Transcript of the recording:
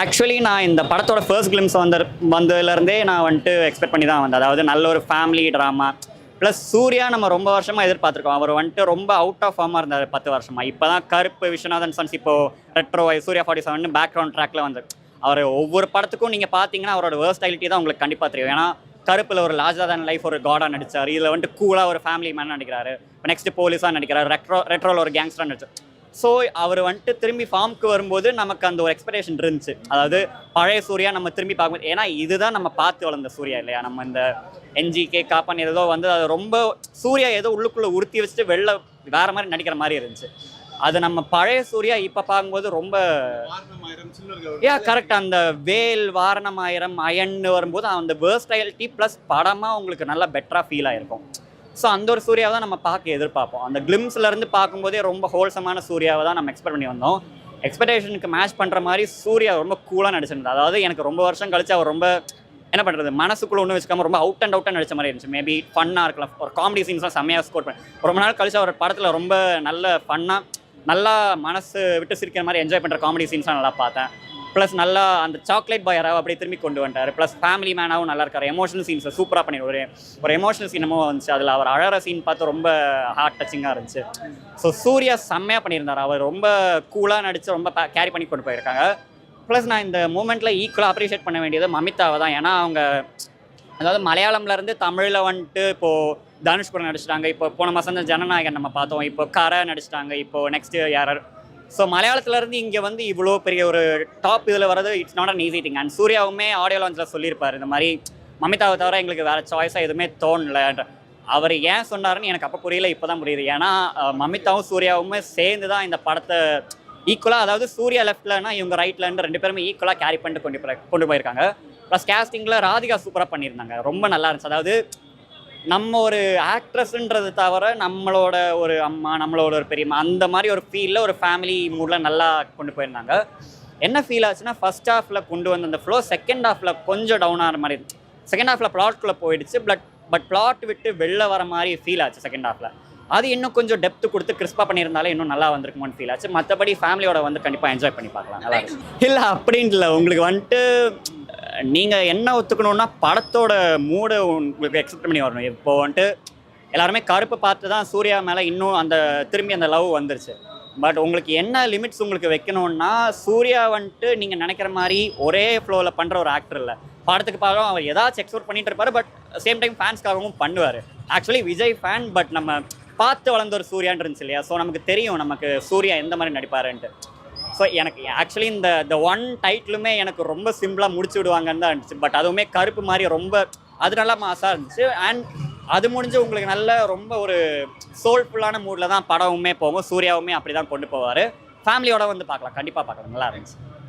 Actually நான் இந்த படத்தோட ஃபர்ஸ்ட் கிளிம்ஸ் வந்ததுலேருந்தே நான் வந்துட்டு எக்ஸ்பெக்ட் பண்ணி தான் வந்தேன். அதாவது நல்ல ஒரு ஃபேமிலி ட்ராமா ப்ளஸ் சூர்யா நம்ம ரொம்ப வருஷமாக எதிர்பார்த்துருக்கோம். அவர் வந்துட்டு ரொம்ப அவுட் ஆஃப் ஃபார்மாக இருந்தார் 10 வருஷமாக. இப்போ தான் கருப்பு, விஸ்வநாதன் சன்ஸ், இப்போது ரெட்ரோ சூர்யா 47 பேக்ரவுண்ட் ட்ராக்ல வந்து அவர் ஒவ்வொரு படத்துக்கும் நீங்கள் பார்த்தீங்கன்னா அவரோட வேர்ஸ்டைலிட்டி தான் உங்களுக்கு கண்டிப்பாக தெரியும். ஏன்னா கருப்பில் ஒரு லார்ஜர் தேன் லைஃப் ஒரு காடாக நடிச்சார். இதில் வந்துட்டு கூலாக ஒரு ஃபேமிலி மேன் நடிக்கிறாரு. இப்போ நெக்ஸ்ட் போலீஸாக நடிக்கிறார். ரெட்ரோவில் ஒரு கேங்ஸ்டராக நடிச்சார். ஸோ அவர் வந்துட்டு திரும்பி ஃபார்முக்கு வரும்போது நமக்கு அந்த ஒரு எக்ஸ்பெக்டேஷன் இருந்துச்சு. அதாவது பழைய சூர்யா நம்ம திரும்பி பார்க்கும்போது, ஏன்னா இதுதான் நம்ம பார்த்து வளர்ந்த சூர்யா இல்லையா. நம்ம இந்த என்ஜிகே காப்பான் ஏதோ வந்து அது ரொம்ப சூர்யா ஏதோ உள்ளுக்குள்ளே உறுத்தி வச்சுட்டு வெளில வேறு மாதிரி நடிக்கிற மாதிரி இருந்துச்சு. அது நம்ம பழைய சூர்யா இப்போ பார்க்கும்போது ரொம்ப கரெக்ட். அந்த வேல், வாரணமாயிரம், அயன்னு வரும்போது அந்த வேர்ஸ்டைலிட்டி ப்ளஸ் படமாக உங்களுக்கு நல்லா பெட்டராக ஃபீல் ஆகிருக்கும். ஸோ அந்த ஒரு சூர்யாவை தான் நம்ம பார்க்க எதிர்பார்ப்போம். அந்த கிளிம்ஸ்லேருந்து பார்க்கும்போதே ரொம்ப ஹோல்சமான சூர்யாவை தான் நம்ம எக்ஸ்பெக்ட் பண்ணி வந்தோம். எக்ஸ்பெக்டேஷனுக்கு மேட்ச் பண்ணுற மாதிரி சூர்யா ரொம்ப கூலாக நடிச்சிருந்தது. அதாவது எனக்கு ரொம்ப வருஷம் கழிச்சு அவர் ரொம்ப என்ன பண்ணுறது, மனசுக்குள்ளே ஒன்றும் வச்சுக்காம ரொம்ப அவுட் அண்ட் நடிச்ச மாதிரி இருந்துச்சு. மேபி ஃபன்னாக இருக்கலாம். ஒரு காமெடி சீன்ஸ்லாம் செம்மையாக ஸ்கோர் பண்ணி ரொம்ப நாள் கழிச்சு அவர் படத்தில் ரொம்ப நல்ல ஃபன்னாக நல்லா மனசு விட்டு சிரிக்கிற மாதிரி என்ஜாய் பண்ணுற காமெடி சீன்ஸ்லாம் நல்லா பார்த்தேன். ப்ளஸ் நல்லா அந்த சாக்லேட் பாயராக அப்படியே திரும்பி கொண்டு வந்துட்டார். ப்ளஸ் ஃபேமிலி மேனாகவும் நல்லா இருக்கார். எமோஷனல் சீன்ஸை சூப்பராக பண்ணிடுவார். ஒரு எமோஷனல் சீனமும் வந்துச்சு. அதில் அவர் அழகிற சீன் பார்த்து ரொம்ப ஹார்ட் டச்சிங்காக இருந்துச்சு. ஸோ சூர்யா செம்மையாக பண்ணியிருந்தார். அவர் ரொம்ப கூலாக நடித்து ரொம்ப கேரி பண்ணி கொண்டு போயிருக்காங்க. ப்ளஸ் நான் இந்த மூமெண்ட்டில் ஈக்குவலாக அப்ரிஷியேட் பண்ண வேண்டியது மமிதாவை தான். ஏன்னா அவங்க அதாவது மலையாளம்லேருந்து தமிழில் வந்துட்டு இப்போது தனுஷ் கூட நடிச்சிட்டாங்க. இப்போ போன மாதம் தான் ஜனநாயகன் நம்ம பார்த்தோம். இப்போ கரை நடிச்சிட்டாங்க. இப்போது நெக்ஸ்ட் யார். ஸோ மலையாளத்துலேருந்து இங்கே வந்து இவ்வளோ பெரிய ஒரு டாப் இதில் வரது it's not an easy thing. And சூர்யாவுமே ஆடியோ லான்ச்சில் சொல்லியிருப்பார், இந்த மாதிரி மமிதாவை தவிர எங்களுக்கு வேறு சாய்ஸாக எதுவுமே தோணலை. அவர் ஏன் சொன்னாருன்னு எனக்கு அப்போ புரியல, இப்போ தான் புரியுது. ஏன்னா மமிதாவும் சூர்யாவுமே சேர்ந்து தான் இந்த படத்தை ஈக்குவலாக, அதாவது சூர்யா லெஃப்ட்லன்னா இவங்க ரைட்லேருந்து 2 பேருமே ஈக்குவலாக கேரி பண்ணிட்டு கொண்டு போயிருக்காங்க. ப்ளஸ் கேஸ்டிங்கில் ராதிகா சூப்பராக பண்ணியிருந்தாங்க. ரொம்ப நல்லா இருந்துச்சு. அதாவது நம்ம ஒரு ஆக்ட்ரஸ்ன்றது தவிர நம்மளோட ஒரு அம்மா, நம்மளோட ஒரு பெரியம்மா, அந்த மாதிரி ஒரு ஃபீலில் ஒரு ஃபேமிலி மூடில் நல்லா கொண்டு போயிருந்தாங்க. என்ன ஃபீல் ஆச்சுன்னா ஃபர்ஸ்ட் ஹாஃபில் கொண்டு வந்த அந்த ஃப்ளோ செகண்ட் ஹாஃபில் கொஞ்சம் டவுன் ஆகிற மாதிரி இருந்துச்சு. செகண்ட் ஹாஃபில் ப்ளாட்குள்ளே போயிடுச்சு. பட் பிளாட் விட்டு வெளில வர மாதிரி ஃபீல் ஆச்சு செகண்ட் ஹாஃபில். அது இன்னும் கொஞ்சம் டெப்த்து கொடுத்து கிறிஸ்பாக பண்ணியிருந்தாலே இன்னும் நல்லா வந்திருக்குமோன்னு ஃபீல் ஆச்சு. மற்றபடி ஃபேமிலியோட வந்து கண்டிப்பாக என்ஜாய் பண்ணி பார்க்கலாம். நல்லா இருக்கு. இல்லை அப்படின்ட்டு இல்லை, உங்களுக்கு வந்துட்டு நீங்கள் என்ன ஒத்துக்கணுன்னா படத்தோட மூடை உங்களுக்கு எக்ஸ்பெக்ட் பண்ணி வரணும். இப்போ வந்துட்டு எல்லாருமே கருப்பு பார்த்து தான் சூர்யா மேலே இன்னும் அந்த திரும்பி அந்த லவ் வந்துருச்சு. பட் உங்களுக்கு என்ன லிமிட்ஸ் உங்களுக்கு வைக்கணுன்னா, சூர்யா வந்துட்டு நீங்கள் நினைக்கிற மாதிரி ஒரே ஃப்ளோவில் பண்ணுற ஒரு ஆக்டர் இல்லை. படத்துக்கு பார்க்க அவர் ஏதாச்சும் எக்ஸ்போர்ட் பண்ணிட்டு இருப்பார். பட் சேம் டைம் ஃபேன்ஸ்க்காகவும் பண்ணுவார். ஆக்சுவலி விஜய் ஃபேன், பட் நம்ம பார்த்து வளர்ந்த ஒரு சூர்யான் இருந்துச்சு இல்லையா. ஸோ நமக்கு தெரியும் நமக்கு சூர்யா எந்த மாதிரி நடிப்பாருன்ட்டு. ஸோ எனக்கு ஆக்சுவலி இந்த ஒன் டைட்டிலுமே எனக்கு ரொம்ப சிம்பிளாக முடிச்சு விடுவாங்கன்னு தான் இருந்துச்சு. பட் அதுவுமே கருப்பு மாதிரி ரொம்ப அது நல்லா மாசாக இருந்துச்சு. அண்ட் அது முடிஞ்சு உங்களுக்கு நல்ல ரொம்ப ஒரு சோல்ஃபுல்லான மூடில் தான் படமுமே போகும். சூர்யாவுமே அப்படி தான் கொண்டு போவார். ஃபேமிலியோட வந்து பார்க்கலாம், கண்டிப்பாக பார்க்கலாம். நல்லா இருந்துச்சு.